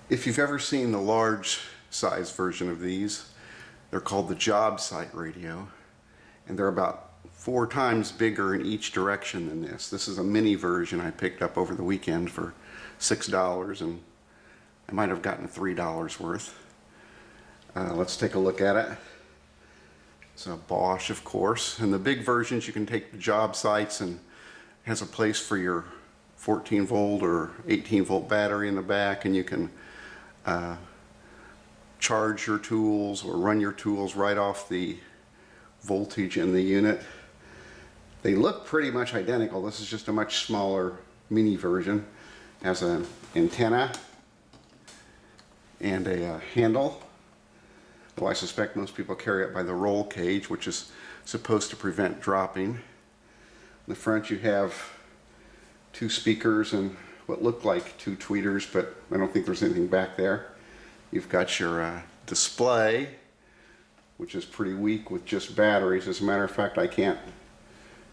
If you've ever seen the large size version of these, they're called the Jobsite radio, and they're about 4 times bigger in each direction than this. This is a mini version I picked up over the weekend for $6, and I might have gotten $3 worth. Let's take a look at it. It's a Bosch, of course, and the big versions you can take the Jobsites, and it has a place for your 14 volt or 18 volt battery in the back, and you can charge your tools or run your tools right off the voltage in the unit. They look pretty much identical. This is just a much smaller mini version. It has an antenna and a handle. Well, I suspect most people carry it by the roll cage, which is supposed to prevent dropping. In the front you have 2 speakers and what look like 2 tweeters, but I don't think there's anything back there. You've got your display, which is pretty weak with just batteries. As a matter of fact, I can't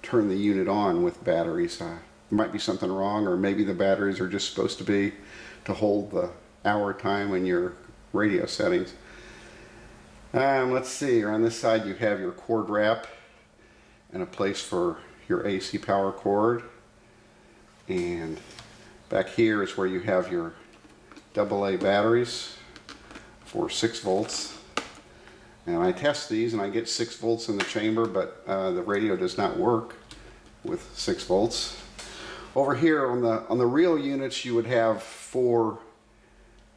turn the unit on with batteries. There might be something wrong, or maybe the batteries are just supposed to be to hold the hour time in your radio settings. Let's see, on this side you have your cord wrap and a place for your AC power cord. And back here is where you have your AA batteries for 6 volts. And I test these and I get 6 volts in the chamber, but the radio does not work with 6 volts. Over here on the real units you would have 4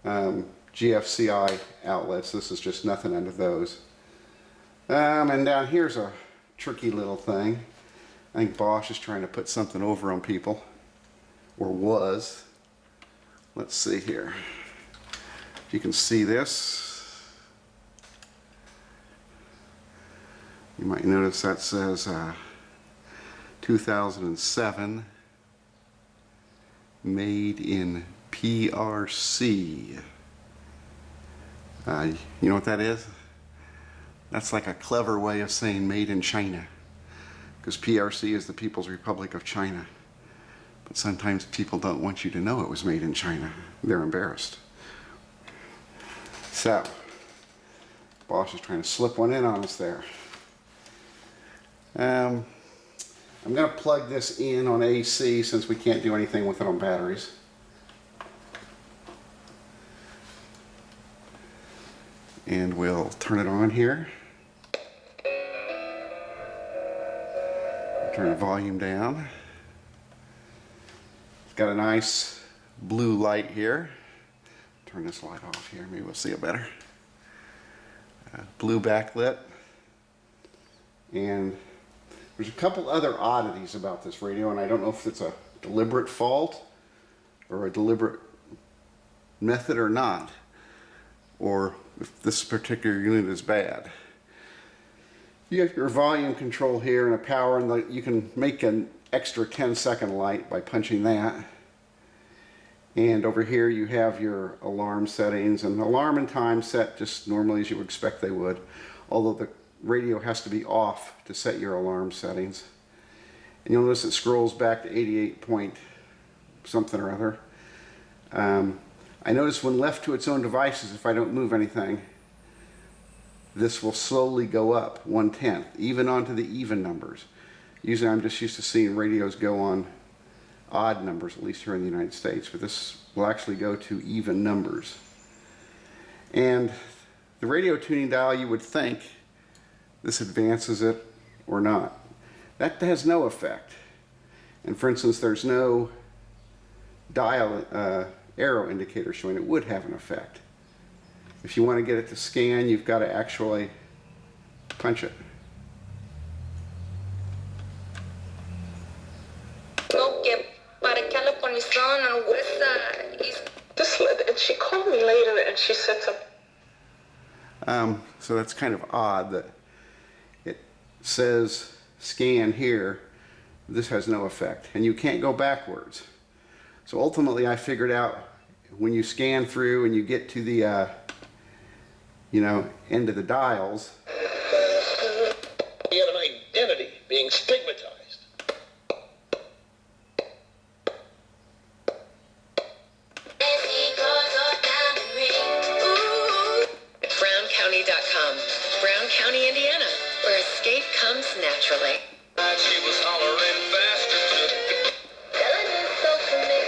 GFCI outlets. This is just nothing under those. And down here's a tricky little thing. I think Bosch is trying to put something over on people, or was. Let's see here. If you can see this, you might notice that says 2007, made in PRC. You know what that is? That's like a clever way of saying made in China, because PRC is the People's Republic of China. But sometimes people don't want you to know it was made in China. They're embarrassed. So, Bosch is trying to slip one in on us there. I'm going to plug this in on AC since we can't do anything with it on batteries. And we'll turn it on here. Turn the volume down. It's got a nice blue light here. Turn this light off here, maybe we'll see it better. Blue backlit. And there's a couple other oddities about this radio, and I don't know if it's a deliberate fault or a deliberate method or not, or if this particular unit is bad. You have your volume control here and a power, and you can make an extra 10-second light by punching that. And over here you have your alarm settings, and alarm and time set just normally as you would expect they would, although the radio has to be off to set your alarm settings. And you'll notice it scrolls back to 88 point something or other. I notice when left to its own devices, if I don't move anything, this will slowly go up 1/10, even onto the even numbers. Usually I'm just used to seeing radios go on odd numbers, at least here in the United States, but this will actually go to even numbers. And the radio tuning dial, you would think this advances it or not. That has no effect. And for instance, there's no dial arrow indicator showing it would have an effect. If you want to get it to scan, you've got to actually punch it. And she called me later and she said something. So that's kind of odd that it says scan here. This has no effect, and you can't go backwards. So ultimately I figured out when you scan through and you get to the end of the dials, He had an identity being stigmatized. naturally. She was hollering faster too. Telling himself to me.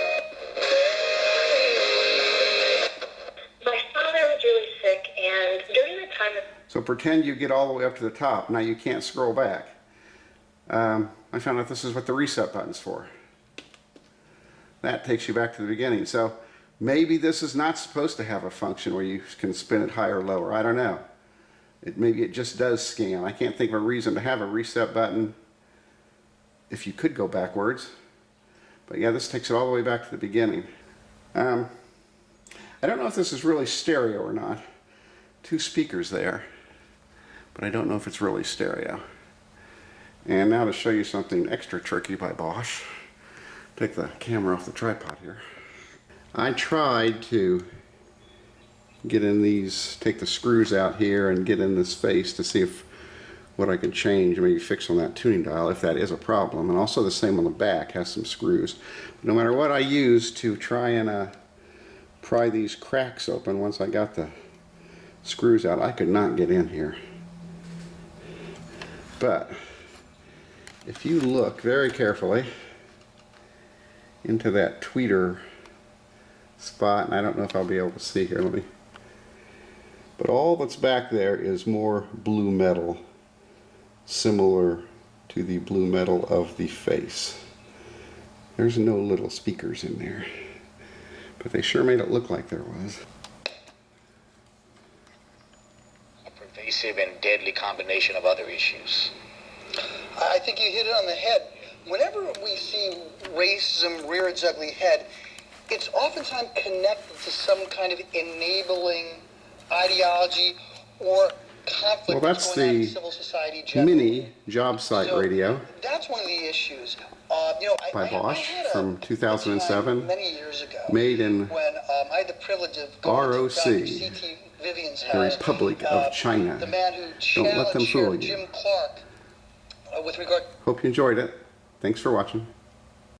My father was really sick, and during the time of So pretend you get all the way up to the top. Now you can't scroll back. I found out this is what the reset button's for. That takes you back to the beginning. So maybe this is not supposed to have a function where you can spin it higher or lower. I don't know. Maybe it just does scan. I can't think of a reason to have a reset button if you could go backwards. But yeah, this takes it all the way back to the beginning. I don't know if this is really stereo or not. Two speakers there, but I don't know if it's really stereo. And now to show you something extra tricky by Bosch. Take the camera off the tripod here. I tried to get in these, take the screws out here and get in this face to see if what I could change, maybe fix on that tuning dial if that is a problem. And also the same on the back, has some screws. But no matter what I used to try and pry these cracks open, once I got the screws out, I could not get in here. But if you look very carefully into that tweeter spot, and I don't know if I'll be able to see here, but all that's back there is more blue metal, similar to the blue metal of the face. There's no little speakers in there, but they sure made it look like there was. A pervasive and deadly combination of other issues. I think you hit it on the head. Whenever we see racism rear its ugly head, it's oftentimes connected to some kind of enabling ideology or conflict Well, that's that's going on in the civil society generally. mini job site So radio that's one of the issues. by Bosch had a from 2007, time many years ago made in when I had the privilege of going ROC, to Dr. C.T. Vivian's the house. Republic of China. The man who Don't let them challenged fool here, you. Jim Clark, with regard. Hope you enjoyed it. Thanks for watching.